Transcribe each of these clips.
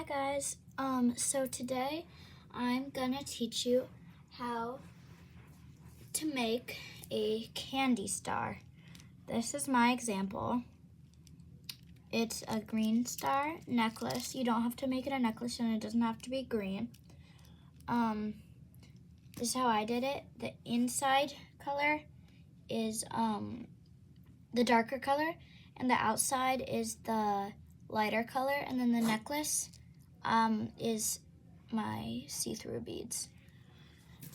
Hi guys, so today I'm gonna teach you how to make a candy star. This is my example. It's a green star necklace. You don't have to make it a necklace and it doesn't have to be green. This is how I did it. The inside color is the darker color and the outside is the lighter color, and then the necklace is my see-through beads.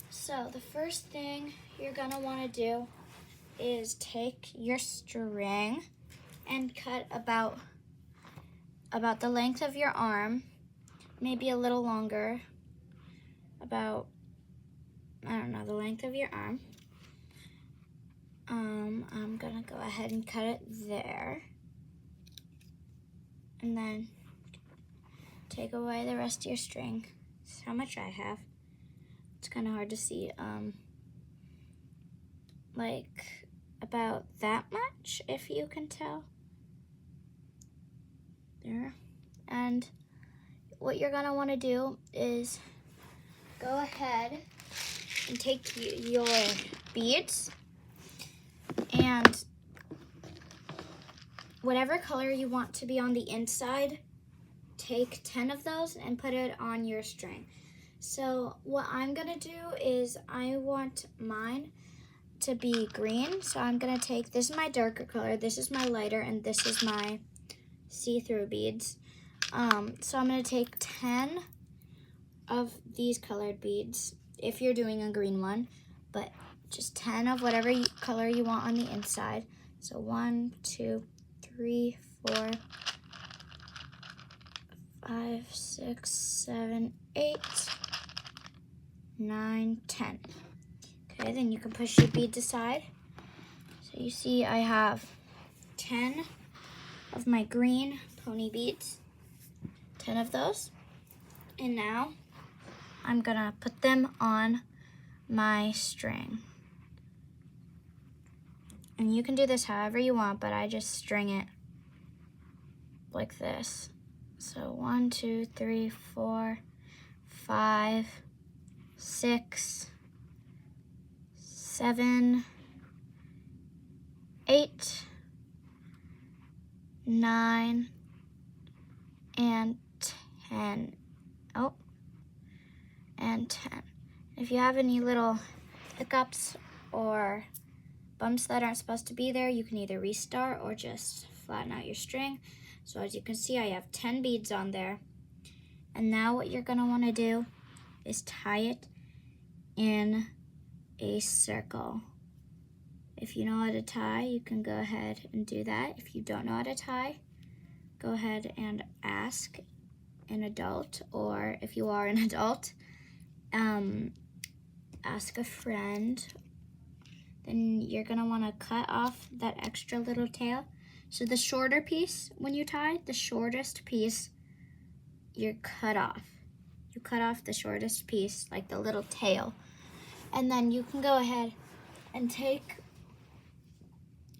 So the first thing you're gonna wanna do is take your string and cut about the length of your arm, maybe a little longer, about, I don't know, the length of your arm. I'm gonna go ahead and cut it there. And then take away the rest of your string. This is how much I have. It's kind of hard to see. Like about that much, if you can tell. There. And what you're gonna want to do is go ahead and take your beads and whatever color you want to be on the inside, take 10 of those and put it on your string. So what I'm gonna do is I want mine to be green. So I'm gonna take, this is my darker color, this is my lighter, and this is my see-through beads. So I'm gonna take 10 of these colored beads if you're doing a green one, but just 10 of whatever color you want on the inside. So 1, 2, 3, 4, 5, 6, 7, 8, 9, 10. Okay, then you can push your beads aside. So you see I have 10 of my green pony beads, 10 of those. And now I'm gonna put them on my string. And you can do this however you want, but I just string it like this. So 1, 2, 3, 4, 5, 6, 7, 8, 9, and 10. Oh, and 10. If you have any little hiccups or bumps that aren't supposed to be there, you can either restart or just flatten out your string. So as you can see, I have 10 beads on there. And now what you're gonna wanna do is tie it in a circle. If you know how to tie, you can go ahead and do that. If you don't know how to tie, go ahead and ask an adult, or if you are an adult, ask a friend. Then you're gonna wanna cut off that extra little tail. So the shorter piece, when you tie, the shortest piece, you're cut off. You cut off the shortest piece, like the little tail. And then you can go ahead and take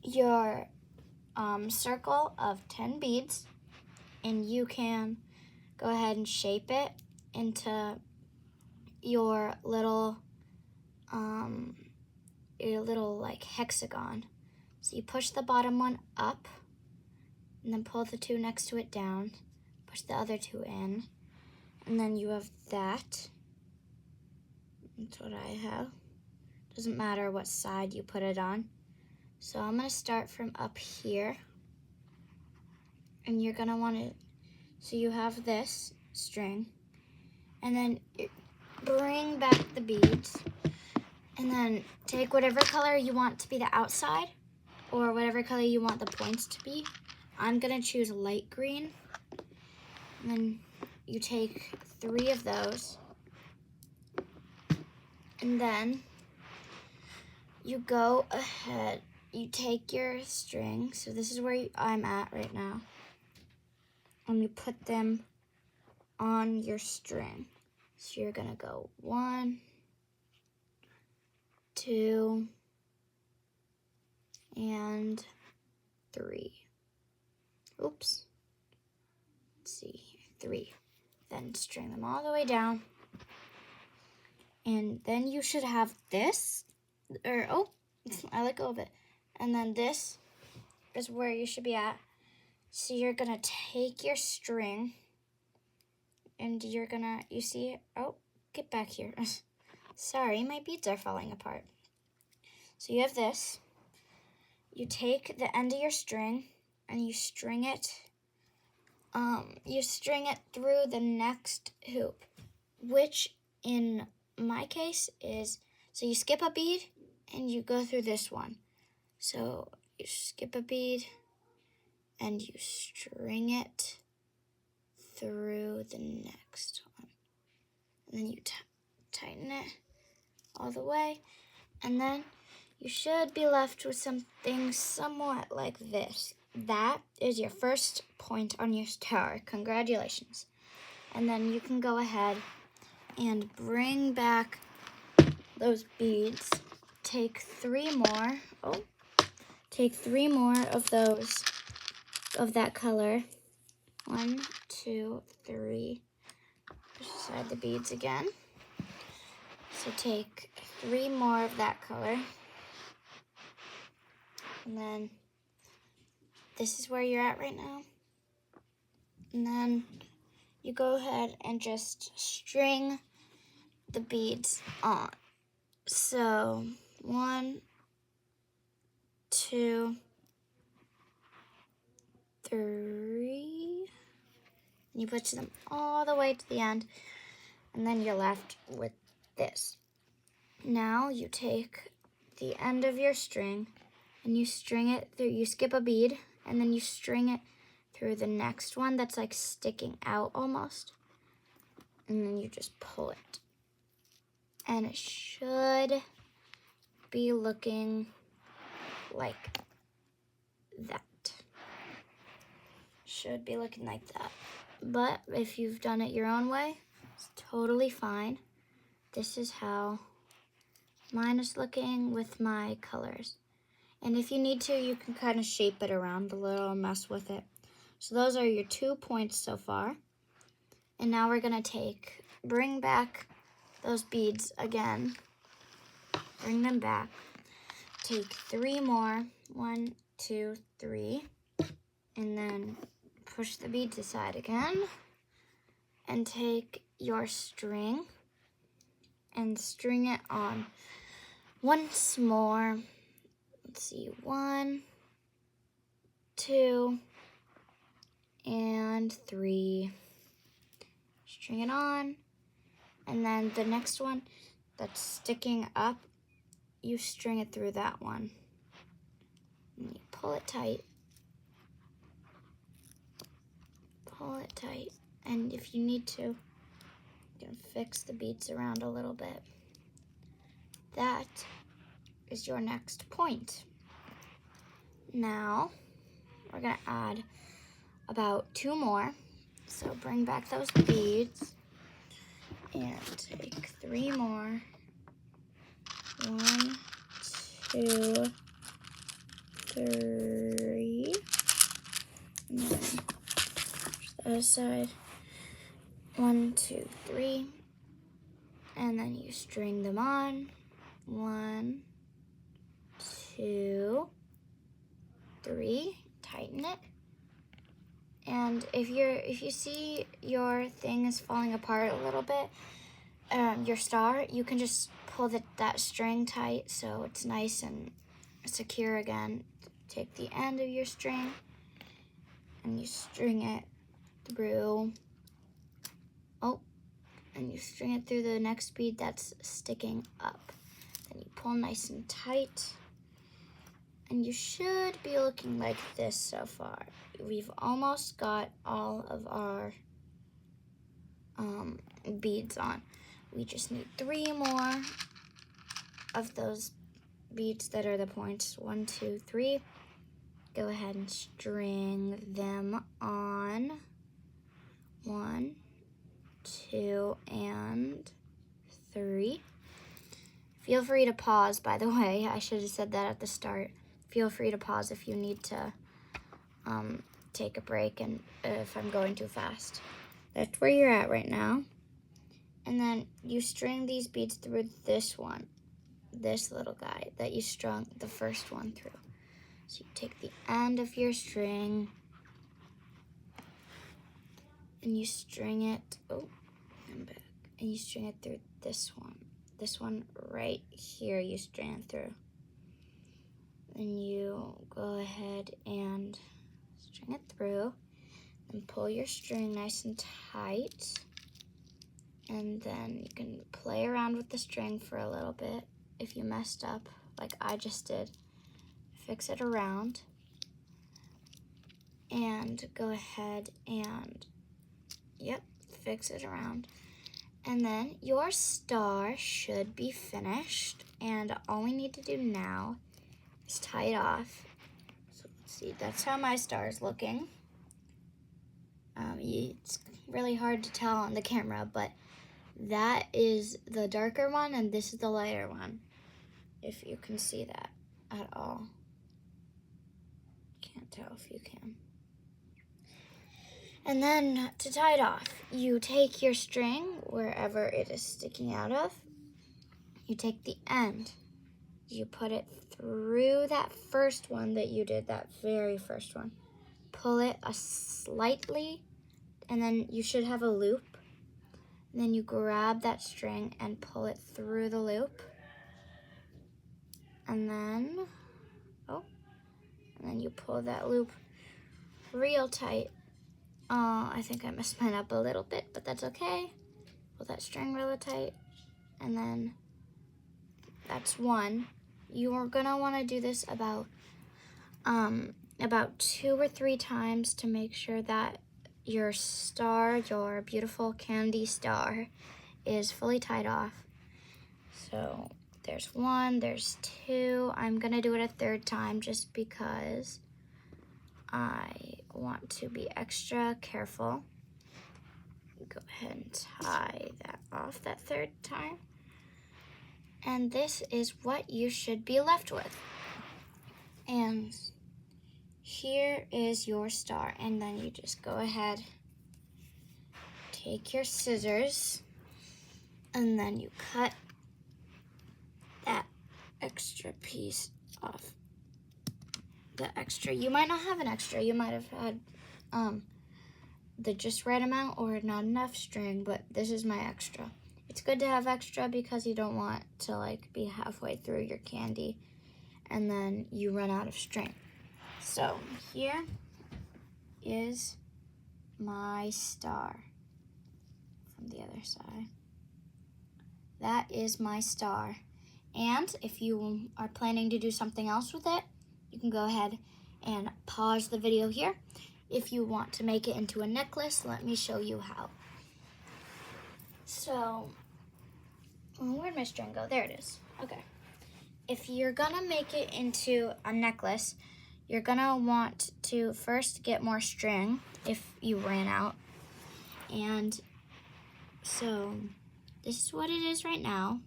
your circle of 10 beads, and you can go ahead and shape it into your little like hexagon. So you push the bottom one up and then pull the two next to it down, push the other two in, and then you have that. That's what I have. Doesn't matter what side you put it on. So I'm gonna start from up here, and you're gonna wanna, so you have this string, and then bring back the beads, and then take whatever color you want to be the outside, or whatever color you want the points to be. I'm gonna choose light green. And then you take 3 of those. And then you go ahead, you take your string. So this is where I'm at right now. And you put them on your string. So you're gonna go 1, 2, and 3. Oops. Let's see, 3. Then string them all the way down. And then you should have this, I let go of it. And then this is where you should be at. So you're gonna take your string and you're gonna, you see, get back here. Sorry, my beads are falling apart. So you have this. You take the end of your string and you string it through the next hoop, which in my case is, so you skip a bead and you go through this one. So you skip a bead and you string it through the next one. And then you tighten it all the way. And then you should be left with something somewhat like this. That is your first point on your star. Congratulations. And then you can go ahead and bring back those beads. Take 3 more. Take 3 more of those, of that color. 1, 2, 3. Push aside the beads again. So take 3 more of that color. And then this is where you're at right now. And then you go ahead and just string the beads on. So 1, 2, 3. And you push them all the way to the end. And then you're left with this. Now you take the end of your string and you string it through, you skip a bead, and then you string it through the next one that's like sticking out almost. And then you just pull it. And it should be looking like that. Should be looking like that. But if you've done it your own way, it's totally fine. This is how mine is looking with my colors. And if you need to, you can kind of shape it around a little and mess with it. So those are your 2 points so far. And now we're gonna bring back those beads again. Bring them back. Take 3 more. 1, 2, 3. And then push the beads aside again. And take your string and string it on once more. Let's see, 1, 2, and 3. String it on. And then the next one that's sticking up, you string it through that one. And you pull it tight. Pull it tight. And if you need to, you can fix the beads around a little bit. That is your next point. Now, we're gonna add about 2 more. So bring back those beads and take 3 more. 1, 2, 3. And then push the other side. 1, 2, 3. And then you string them on. 1, 2, 3. Tighten it. And if you see your thing is falling apart a little bit, your star, you can just pull that string tight so it's nice and secure again. Take the end of your string and you string it through. And you string it through the next bead that's sticking up. Then you pull nice and tight. And you should be looking like this so far. We've almost got all of our beads on. We just need 3 more of those beads that are the points. 1, 2, 3. Go ahead and string them on. 1, 2, and 3. Feel free to pause, by the way. I should have said that at the start. Feel free to pause if you need to take a break and if I'm going too fast. that's where you're at right now. And then you string these beads through this one, this little guy that you strung the first one through. So you take the end of your string and you string it, and you string it through this one. This one right here you string it through. And you go ahead and string it through and pull your string nice and tight. And then you can play around with the string for a little bit. If you messed up, like I just did, fix it around. And go ahead and, fix it around. And then your star should be finished. And all we need to do now is tie it off. So let's see, that's how my star is looking. It's really hard to tell on the camera, but that is the darker one and this is the lighter one, if you can see that at all. Can't tell if you can. And then to tie it off, you take your string wherever it is sticking out of. You take the end, you put it through that first one that you did, that very first one. Pull it slightly, and then you should have a loop. And then you grab that string and pull it through the loop. And then, you pull that loop real tight. I think I messed mine up a little bit, but that's okay. Pull that string really tight, and then that's one. You are gonna wanna do this about 2 or 3 times to make sure that your star, your beautiful candy star, is fully tied off. So there's 1, there's 2. I'm gonna do it a 3rd time just because I want to be extra careful. Go ahead and tie that off that 3rd time. And this is what you should be left with. And here is your star. And then you just go ahead, take your scissors, and then you cut that extra piece off. The extra, you might not have an extra, you might have had the just right amount or not enough string, but this is my extra. It's good to have extra because you don't want to like be halfway through your candy and then you run out of string. So here is my star from the other side. That is my star. And if you are planning to do something else with it, you can go ahead and pause the video here. If you want to make it into a necklace, let me show you how. So, where'd my string go? There it is. Okay. If you're gonna make it into a necklace, you're gonna want to first get more string if you ran out. And so, this is what it is right now.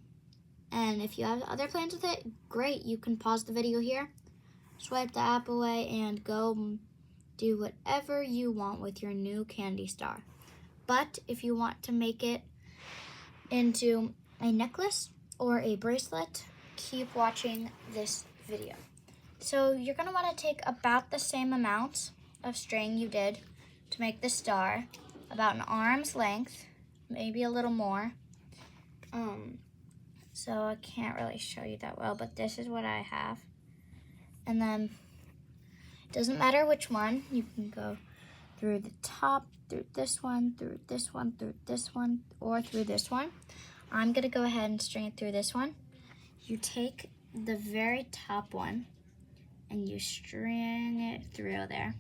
And if you have other plans with it, great, you can pause the video here, swipe the app away, and go do whatever you want with your new candy star. But if you want to make it into a necklace or a bracelet, keep watching this video. So you're gonna wanna take about the same amount of string you did to make the star, about an arm's length, maybe a little more. So I can't really show you that well, but this is what I have. And then, it doesn't matter which one, you can go through the top, through this one, through this one, through this one, or through this one. I'm gonna go ahead and string it through this one. You take the very top one and you string it through there.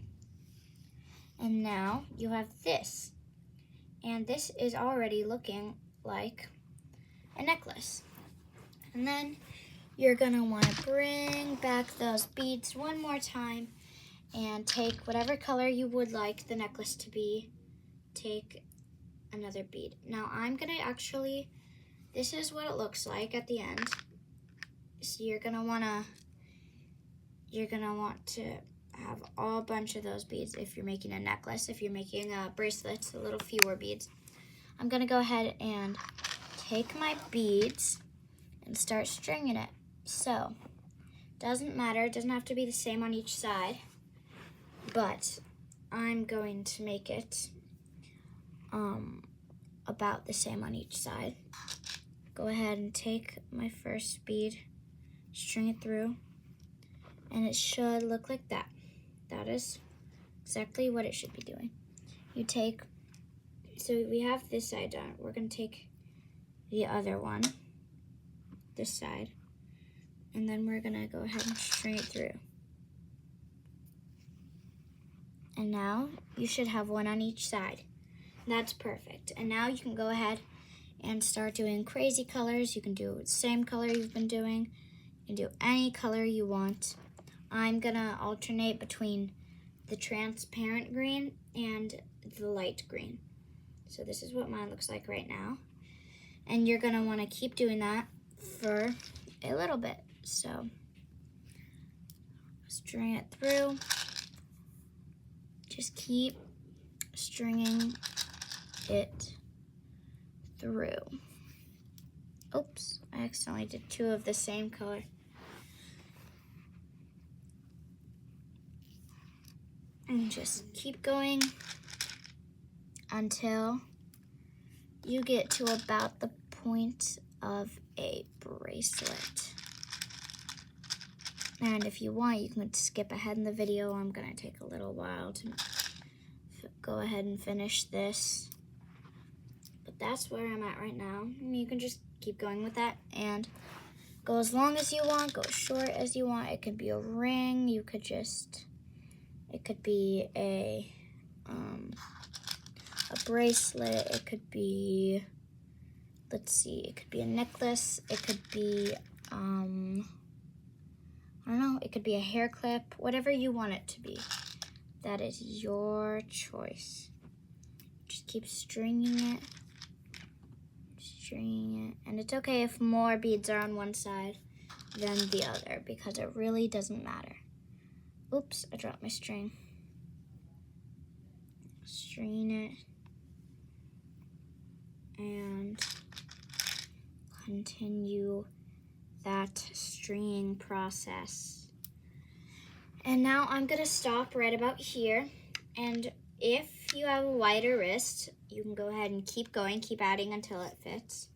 And now you have this. And this is already looking like a necklace. And then you're gonna wanna bring back those beads one more time and take whatever color you would like the necklace to be. Take another bead. Now I'm gonna actually, this is what it looks like at the end. So you're gonna want to have a bunch of those beads if you're making a necklace. If you're making a bracelet, it's a little fewer beads. I'm gonna go ahead and take my beads and start stringing it. So, doesn't matter, it doesn't have to be the same on each side, but I'm going to make it about the same on each side. Go ahead and take my first bead, string it through, and it should look like that. That is exactly what it should be doing. You take, so we have this side done. We're gonna take the other one, this side, and then we're gonna go ahead and string it through. And now you should have one on each side. That's perfect. And now you can go ahead and start doing crazy colors. You can do the same color you've been doing. You can do any color you want. I'm gonna alternate between the transparent green and the light green. So this is what mine looks like right now. And you're gonna wanna keep doing that for a little bit. So string it through. Just keep stringing it through. Oops, I accidentally did two of the same color. And just keep going until you get to about the point of a bracelet. And if you want, you can skip ahead in the video. I'm gonna take a little while to go ahead and finish this. But that's where I'm at right now. And you can just keep going with that and go as long as you want, go as short as you want. It could be a ring, you could just, it could be a bracelet, it could be, let's see, it could be a necklace, it could be, I don't know, it could be a hair clip, whatever you want it to be. That is your choice. Just keep stringing it, and it's okay if more beads are on one side than the other because it really doesn't matter. Oops, I dropped my string. String it and continue that stringing process. And now I'm gonna stop right about here. And if you have a wider wrist, you can go ahead and keep going, keep adding until it fits.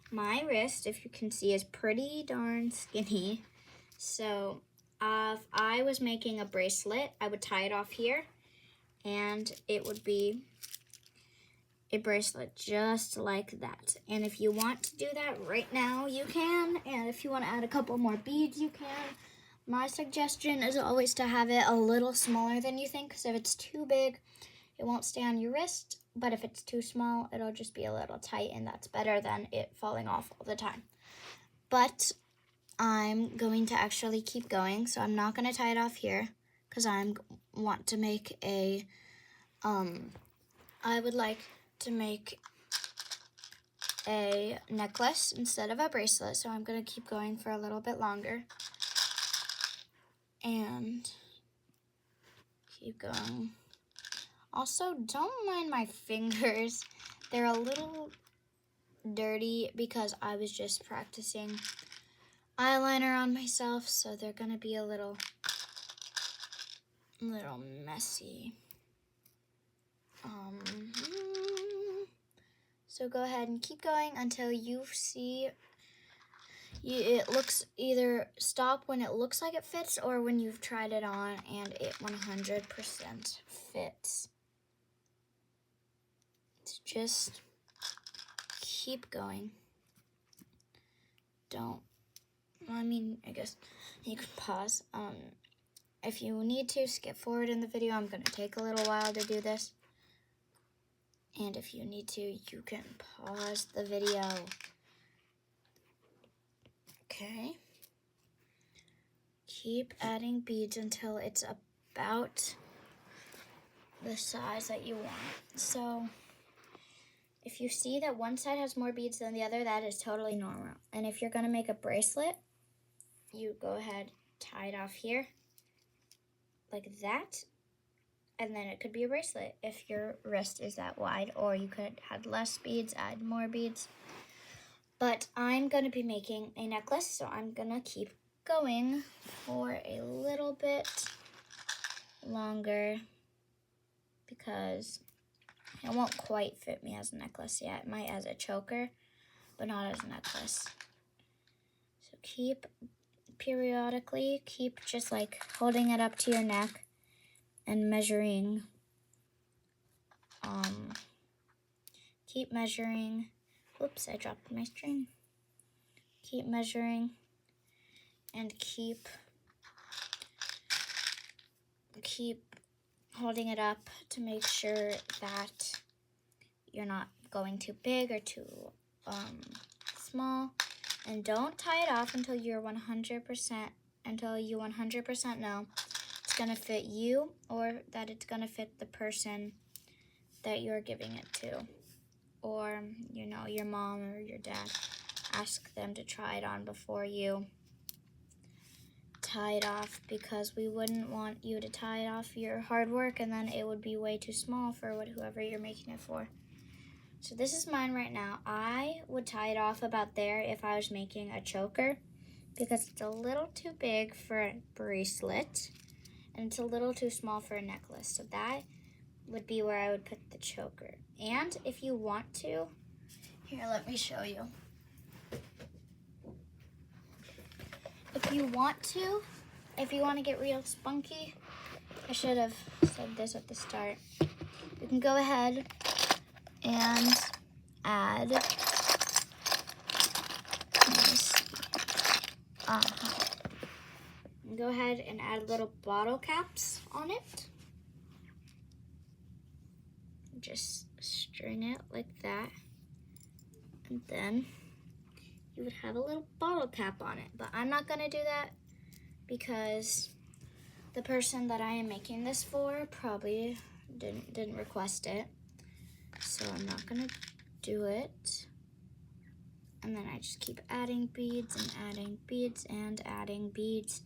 My wrist, if you can see, is pretty darn skinny. So if I was making a bracelet, I would tie it off here and it would be a bracelet just like that. And if you want to do that right now, you can. And if you want to add a couple more beads, you can. My suggestion is always to have it a little smaller than you think, because if it's too big, it won't stay on your wrist. But if it's too small, it'll just be a little tight, and that's better than it falling off all the time. But I'm going to actually keep going, so I'm not going to tie it off here, because I want to make a, I would like to make a necklace instead of a bracelet, so I'm going to keep going for a little bit longer. And keep going. Also, don't mind my fingers. They're a little dirty because I was just practicing eyeliner on myself, so they're gonna be a little messy. So go ahead and keep going until you see it looks, either stop when it looks like it fits or when you've tried it on and it 100% fits. So just keep going. I guess you can pause. If you need to, skip forward in the video. I'm going to take a little while to do this. And if you need to, you can pause the video. Okay. Keep adding beads until it's about the size that you want. So if you see that one side has more beads than the other, that is totally normal. And if you're going to make a bracelet, you go ahead, tie it off here, like that. And then it could be a bracelet if your wrist is that wide, or you could add less beads, add more beads. But I'm going to be making a necklace, so I'm going to keep going for a little bit longer because it won't quite fit me as a necklace yet. It might as a choker, but not as a necklace. So keep just like holding it up to your neck and measuring. Keep measuring. Oops, I dropped my string. Keep measuring and keep holding it up to make sure that you're not going too big or too small. And don't tie it off until you 100% know it's gonna fit you, or that it's gonna fit the person that you're giving it to, or your mom or your dad. Ask them to try it on before you tie it off, because we wouldn't want you to tie it off your hard work and then it would be way too small for whoever you're making it for. So this is mine right now. I would tie it off about there if I was making a choker, because it's a little too big for a bracelet and it's a little too small for a necklace. So that would be where I would put the choker. And if you want to, here, let me show you. If you want to get real spunky, I should have said this at the start. You can go ahead and add, go ahead and add little bottle caps on it. Just string it like that, and then you would have a little bottle cap on it. But I'm not gonna do that because the person that I am making this for probably didn't request it. So I'm not gonna do it. And then I just keep adding beads and adding beads and adding beads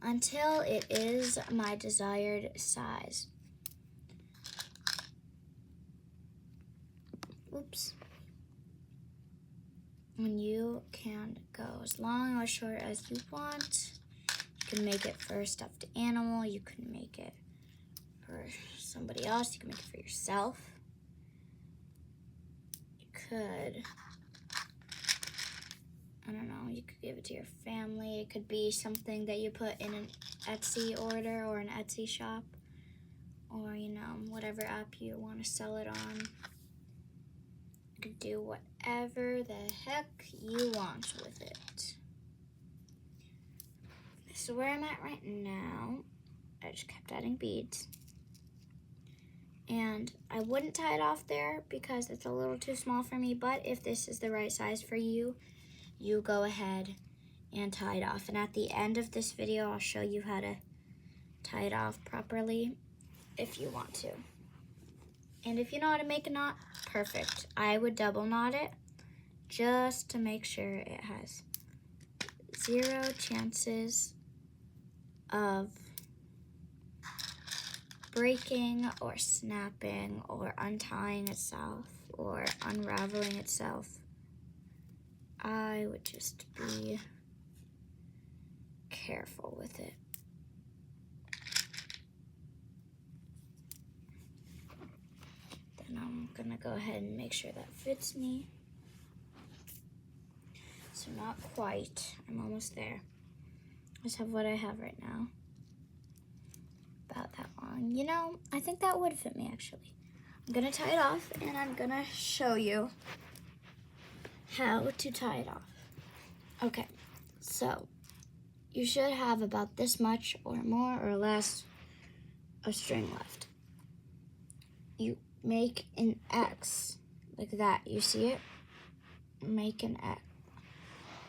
until it is my desired size. Oops. And you can go as long or short as you want. You can make it for a stuffed animal. You can make it for somebody else. You can make it for yourself. You could, I don't know, you could give it to your family. It could be something that you put in an Etsy order or an Etsy shop, or whatever app you want to sell it on. You could do whatever the heck you want with it. So where I'm at right now, I just kept adding beads. And I wouldn't tie it off there because it's a little too small for me, but if this is the right size for you, you go ahead and tie it off. And at the end of this video, I'll show you how to tie it off properly if you want to. And if you know how to make a knot, perfect. I would double knot it just to make sure it has 0 chances of breaking or snapping or untying itself or unraveling itself. I would just be careful with it. Then I'm gonna go ahead and make sure that fits me. So not quite, I'm almost there. I just have what I have right now. About that long. I think that would fit me actually. I'm gonna tie it off and I'm gonna show you how to tie it off. Okay, so you should have about this much or more or less of string left. You make an X like that. You see it? Make an X.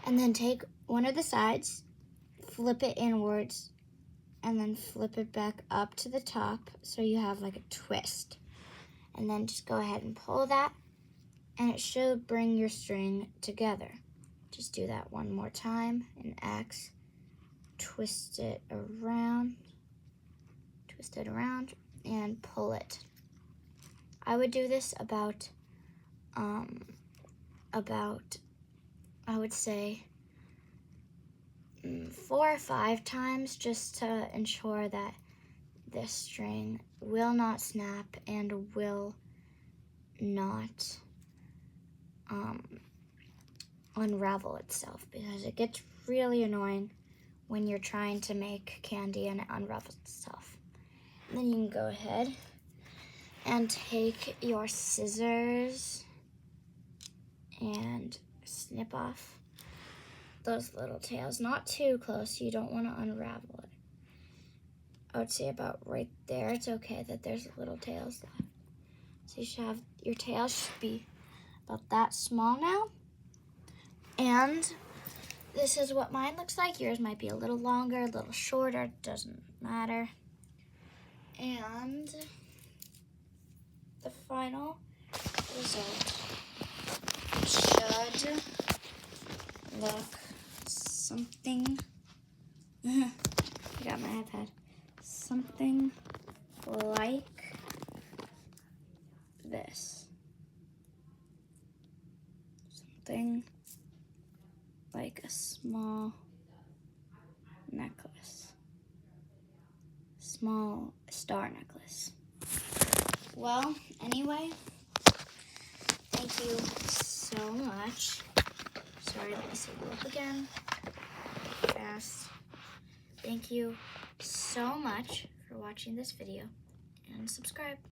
And then take one of the sides, flip it inwards, and then flip it back up to the top so you have like a twist. And then just go ahead and pull that, and it should bring your string together. Just do that one more time, an X, twist it around, twist it around and pull it. I would do this about I would say 4 or 5 times, just to ensure that this string will not snap and will not unravel itself, because it gets really annoying when you're trying to make candy and it unravels itself. And then you can go ahead and take your scissors and snip off those little tails. Not too close, you don't want to unravel it. I would say about right there. It's okay that there's little tails left. So you should have, your tail should be about that small now. And this is what mine looks like. Yours might be a little longer, a little shorter, doesn't matter. And the final result should look something, I got my iPad, something like this. Something like a small necklace, small star necklace. Well, anyway, thank you so much. Sorry, let me see the look again. Fast. Thank you so much for watching this video, and subscribe.